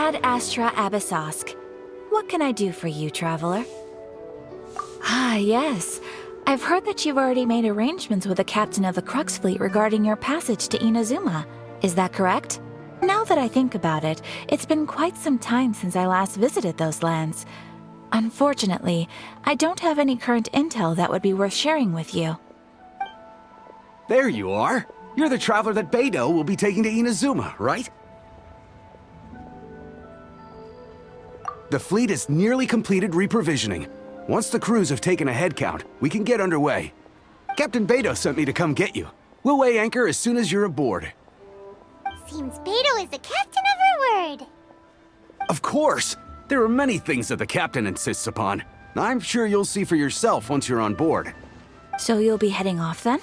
Ad Astra Abyssosk. What can I do for you, traveler? Ah, yes. I've heard that you've already made arrangements with the captain of the Crux Fleet regarding your passage to Inazuma. Is that correct? Now that I think about it, it's been quite some time since I last visited those lands. Unfortunately, I don't have any current intel that would be worth sharing with you. There you are. You're the traveler that Beidou will be taking to Inazuma, right? The fleet has nearly completed reprovisioning. Once the crews have taken a head count, we can get underway. Captain Beidou sent me to come get you. We'll weigh anchor as soon as you're aboard. Seems Beidou is the captain of her word. Of course! There are many things that the captain insists upon. I'm sure you'll see for yourself once you're on board. So you'll be heading off then?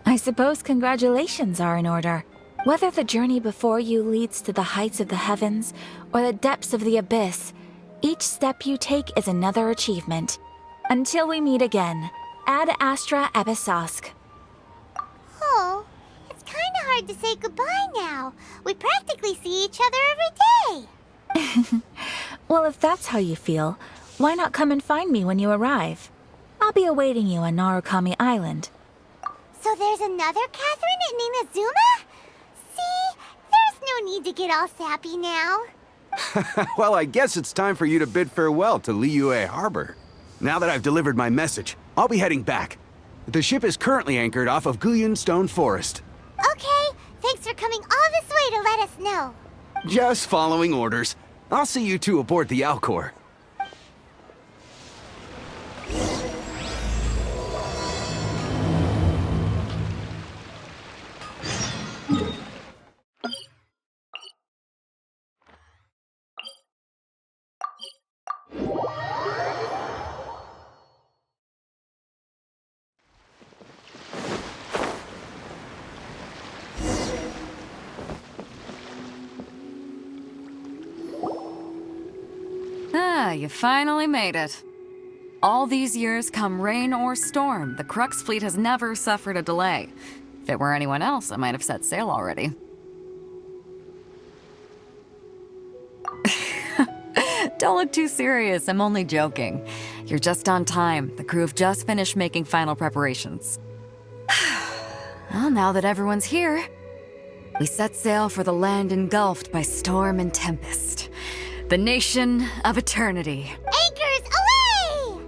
I suppose congratulations are in order. Whether the journey before you leads to the heights of the heavens or the depths of the abyss, each step you take is another achievement. Until we meet again, Ad Astra Abyssosk. Oh, it's kinda hard to say goodbye now. We practically see each other every day. Well, if that's how you feel, why not come and find me when you arrive? I'll be awaiting you on Narukami Island. So there's another Catherine in Inazuma? See, there's no need to get all sappy now. Well, I guess it's time for you to bid farewell to Liyue Harbor. Now that I've delivered my message, I'll be heading back. The ship is currently anchored off of Guyun Stone Forest. Okay, thanks for coming all this way to let us know. Just following orders. I'll see you two aboard the Alcor. Ah, you finally made it. All these years, come rain or storm, the Crux fleet has never suffered a delay. If it were anyone else, I might have set sail already. Don't look too serious, I'm only joking. You're just on time. The crew have just finished making final preparations. Well, now that everyone's here, we set sail for the land engulfed by storm and tempest. The nation of eternity. Anchors away!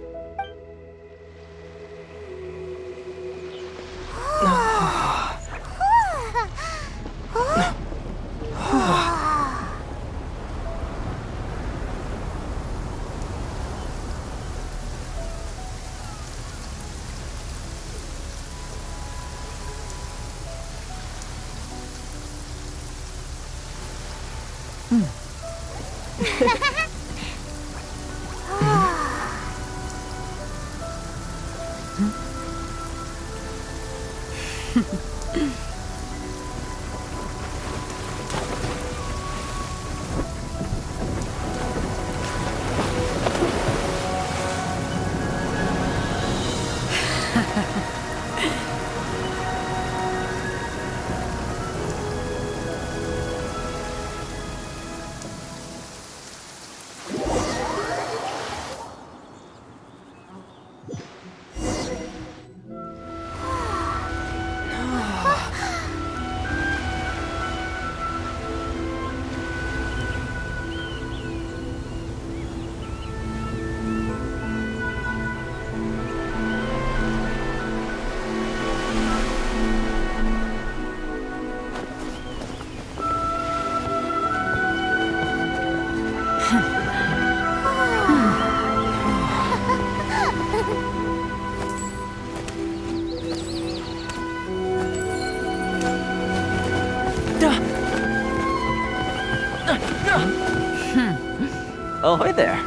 Ahoy there.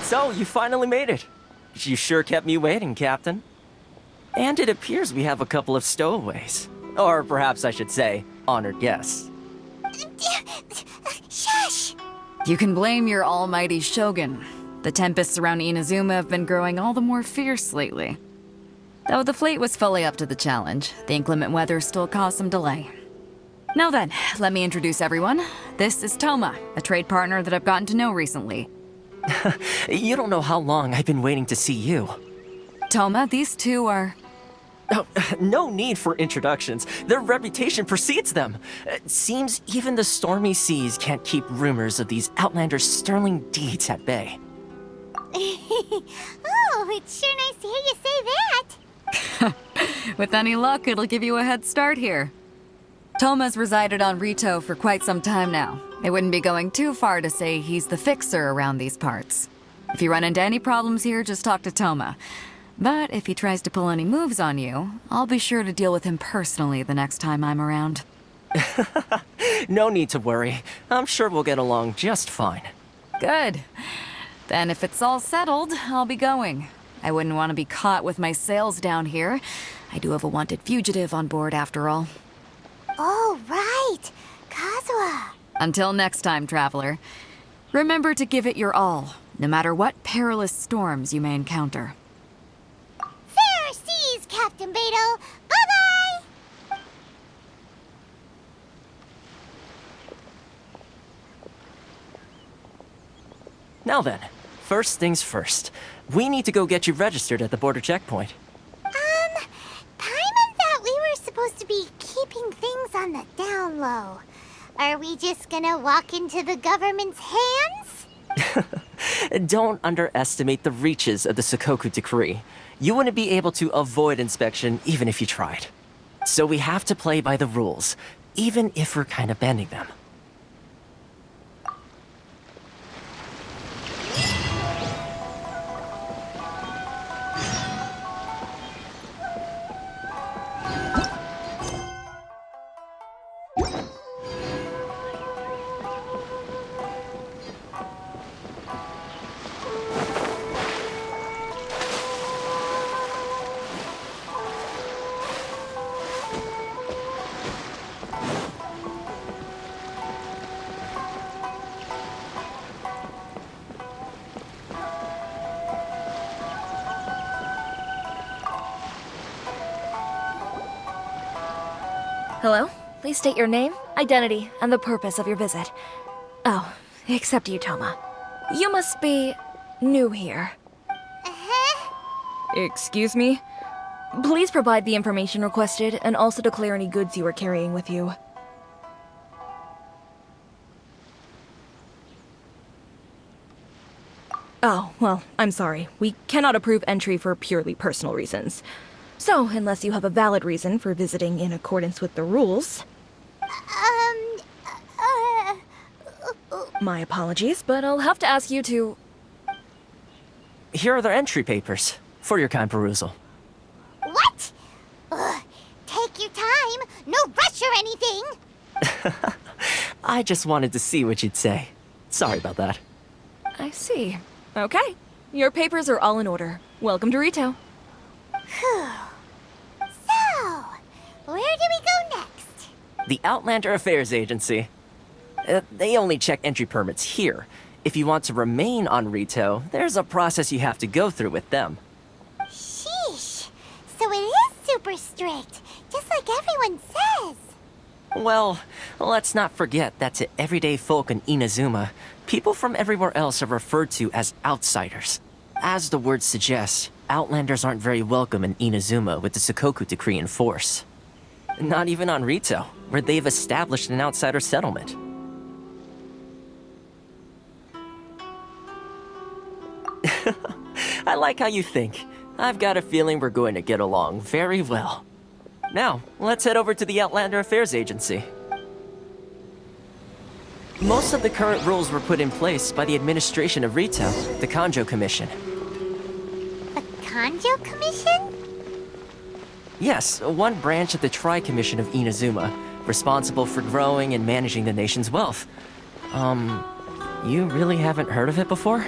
So, you finally made it. You sure kept me waiting, Captain. And it appears we have a couple of stowaways. Or perhaps I should say, honored guests. Shush! You can blame your almighty shogun. The tempests around Inazuma have been growing all the more fierce lately. Though the fleet was fully up to the challenge, the inclement weather still caused some delay. Now then, let me introduce everyone. This is Toma, a trade partner that I've gotten to know recently. You don't know how long I've been waiting to see you. Toma, these two are... Oh, no need for introductions. Their reputation precedes them. It seems even the stormy seas can't keep rumors of these Outlanders' sterling deeds at bay. Oh, it's sure nice to hear you say that. With any luck, it'll give you a head start here. Toma's resided on Rito for quite some time now. It wouldn't be going too far to say he's the fixer around these parts. If you run into any problems here, just talk to Toma. But if he tries to pull any moves on you, I'll be sure to deal with him personally the next time I'm around. No need to worry. I'm sure we'll get along just fine. Good. Then if it's all settled, I'll be going. I wouldn't want to be caught with my sails down here. I do have a wanted fugitive on board after all. Oh, right. Kazuha. Until next time, traveler. Remember to give it your all, no matter what perilous storms you may encounter. Fair seas, Captain Beto. Bye-bye. Now then, first things first. We need to go get you registered at the border checkpoint. Paimon thought we were supposed to be keeping things on the down low. Are we just gonna walk into the government's hands? Don't underestimate the reaches of the Sakoku Decree. You wouldn't be able to avoid inspection even if you tried. So we have to play by the rules, even if we're kind of bending them. Hello? Please state your name, identity, and the purpose of your visit. Oh, except you, Toma. You must be new here. Excuse me? Please provide the information requested and also declare any goods you are carrying with you. Oh, well, I'm sorry. We cannot approve entry for purely personal reasons. So, unless you have a valid reason for visiting in accordance with the rules... My apologies, but I'll have to ask you to... Here are their entry papers, for your kind perusal. What? Take your time. No rush or anything. I just wanted to see what you'd say. Sorry about that. I see. Okay. Your papers are all in order. Welcome to Rito. So, where do we go next? The Outlander Affairs Agency. They only check entry permits here. If you want to remain on Rito, there's a process you have to go through with them. Sheesh. So it is super strict, just like everyone says. Well, let's not forget that to everyday folk in Inazuma, people from everywhere else are referred to as outsiders. As the word suggests, Outlanders aren't very welcome in Inazuma with the Sakoku Decree in force. Not even on Rito, where they've established an outsider settlement. I like how you think. I've got a feeling we're going to get along very well. Now, let's head over to the Outlander Affairs Agency. Most of the current rules were put in place by the administration of Rito, the Kanjo Commission. The Kanjo Commission? Yes, one branch of the Tri-Commission of Inazuma, responsible for growing and managing the nation's wealth. You really haven't heard of it before?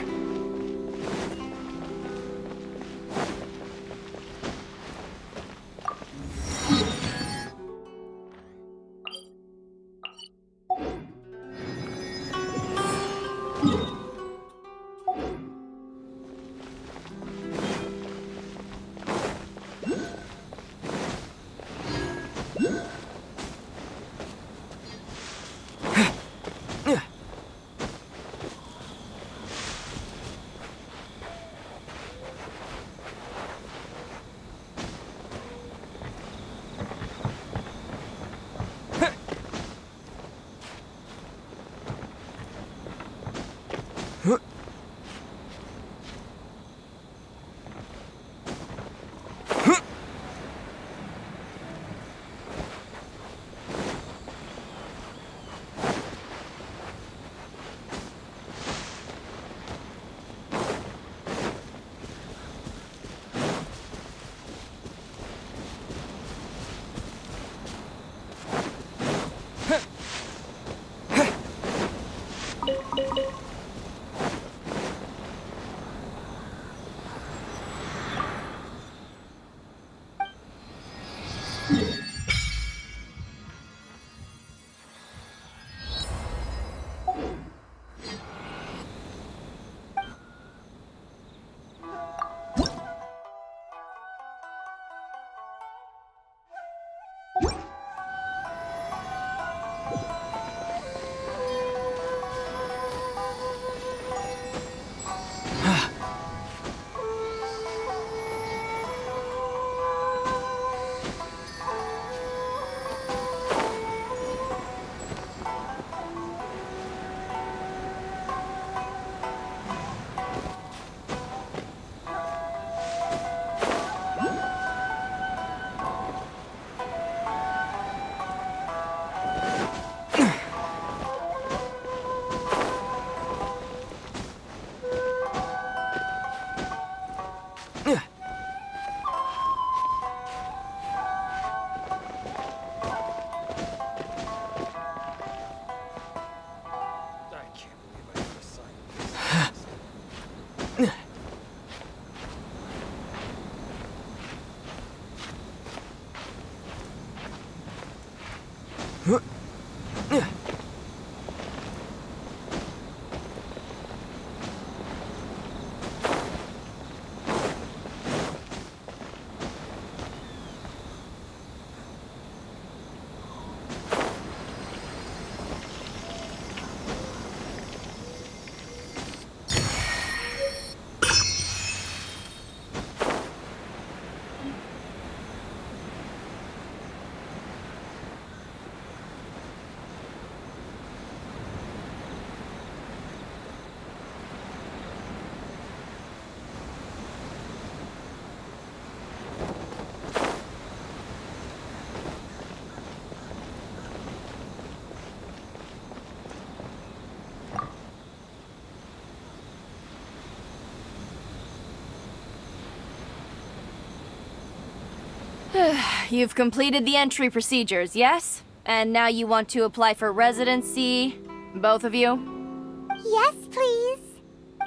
You've completed the entry procedures, yes? And now you want to apply for residency? Both of you? Yes, please.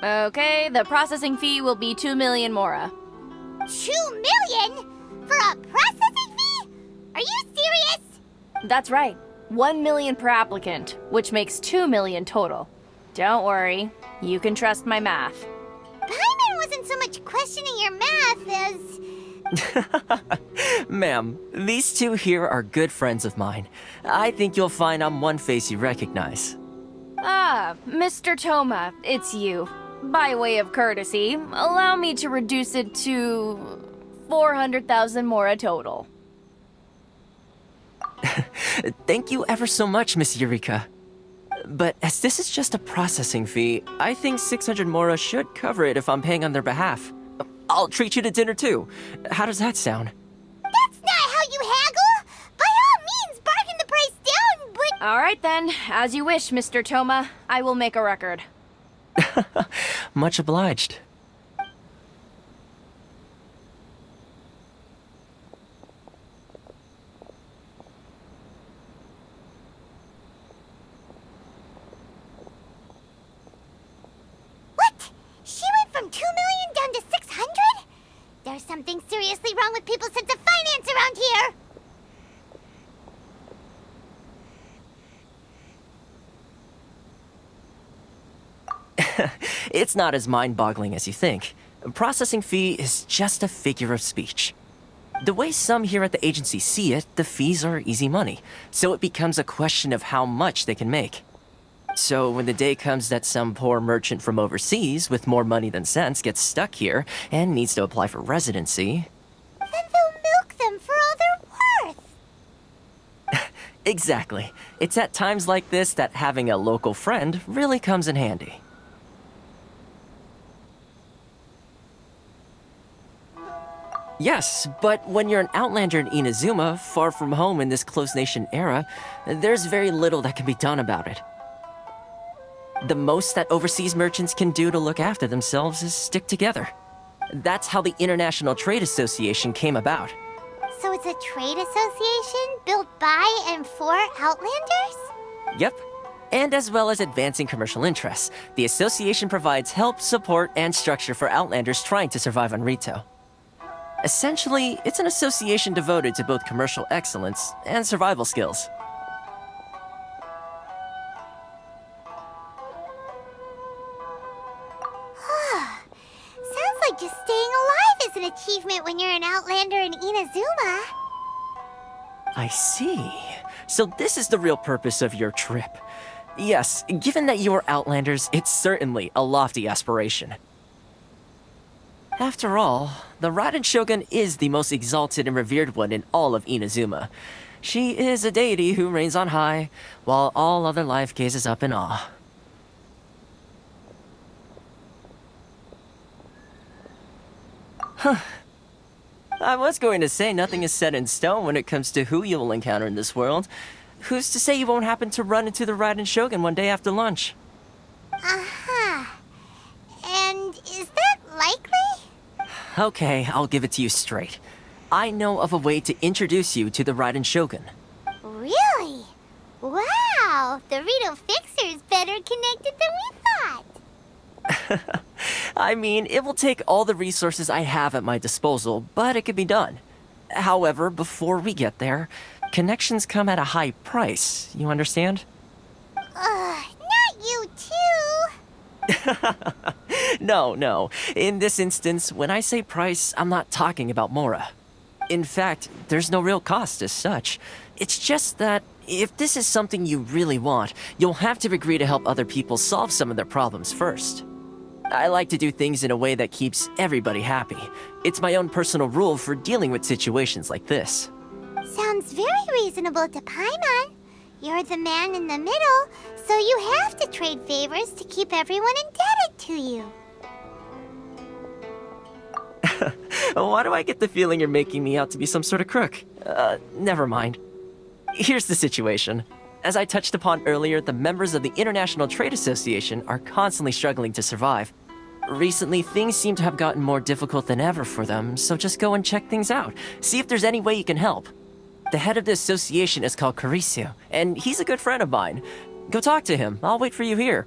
Okay, the processing fee will be 2 million mora. 2 million? For a processing fee? Are you serious? That's right. 1 million per applicant, which makes 2 million total. Don't worry, you can trust my math. Paimon wasn't so much questioning your math as... Ma'am, these two here are good friends of mine. I think you'll find I'm one face you recognize. Ah, Mr. Toma, it's you. By way of courtesy, allow me to reduce it to 400,000 mora total. Thank you ever so much, Miss Eureka. But as this is just a processing fee, I think 600 mora should cover it if I'm paying on their behalf. I'll treat you to dinner too. How does that sound? That's not how you haggle! By all means, bargain the price down, but... All right then, as you wish, Mr. Toma. I will make a record. Much obliged. What? She went from 2 million down to 600? There's something seriously wrong with people's sense of finance around here! It's not as mind-boggling as you think. Processing fee is just a figure of speech. The way some here at the agency see it, the fees are easy money, so it becomes a question of how much they can make. So when the day comes that some poor merchant from overseas with more money than sense gets stuck here and needs to apply for residency... Then they'll milk them for all they're worth! Exactly. It's at times like this that having a local friend really comes in handy. Yes, but when you're an outlander in Inazuma, far from home in this close nation era, there's very little that can be done about it. The most that overseas merchants can do to look after themselves is stick together. That's how the International Trade Association came about. So it's a trade association built by and for Outlanders? Yep. And as well as advancing commercial interests, the association provides help, support, and structure for Outlanders trying to survive on Rito. Essentially, it's an association devoted to both commercial excellence and survival skills. Sounds like just staying alive is an achievement when you're an Outlander in Inazuma. I see. So this is the real purpose of your trip. Yes, given that you are Outlanders, it's certainly a lofty aspiration. After all, the Raiden Shogun is the most exalted and revered one in all of Inazuma. She is a deity who reigns on high, while all other life gazes up in awe. Huh. I was going to say nothing is set in stone when it comes to who you will encounter in this world. Who's to say you won't happen to run into the Raiden Shogun one day after lunch? Uh-huh. And is that likely? Okay, I'll give it to you straight. I know of a way to introduce you to the Raiden Shogun. Really? Wow, the Rito Fixer's better connected than we thought. I mean, it will take all the resources I have at my disposal, but it can be done. However, before we get there, connections come at a high price, you understand? Not you too. No. In this instance, when I say price, I'm not talking about Mora. In fact, there's no real cost as such. It's just that if this is something you really want, you'll have to agree to help other people solve some of their problems first. I like to do things in a way that keeps everybody happy. It's my own personal rule for dealing with situations like this. Sounds very reasonable to Paimon. You're the man in the middle, so you have to trade favors to keep everyone indebted to you. Why do I get the feeling you're making me out to be some sort of crook? Never mind. Here's the situation. As I touched upon earlier, the members of the International Trade Association are constantly struggling to survive. Recently, things seem to have gotten more difficult than ever for them, so just go and check things out. See if there's any way you can help. The head of the association is called Carisio, and he's a good friend of mine. Go talk to him. I'll wait for you here.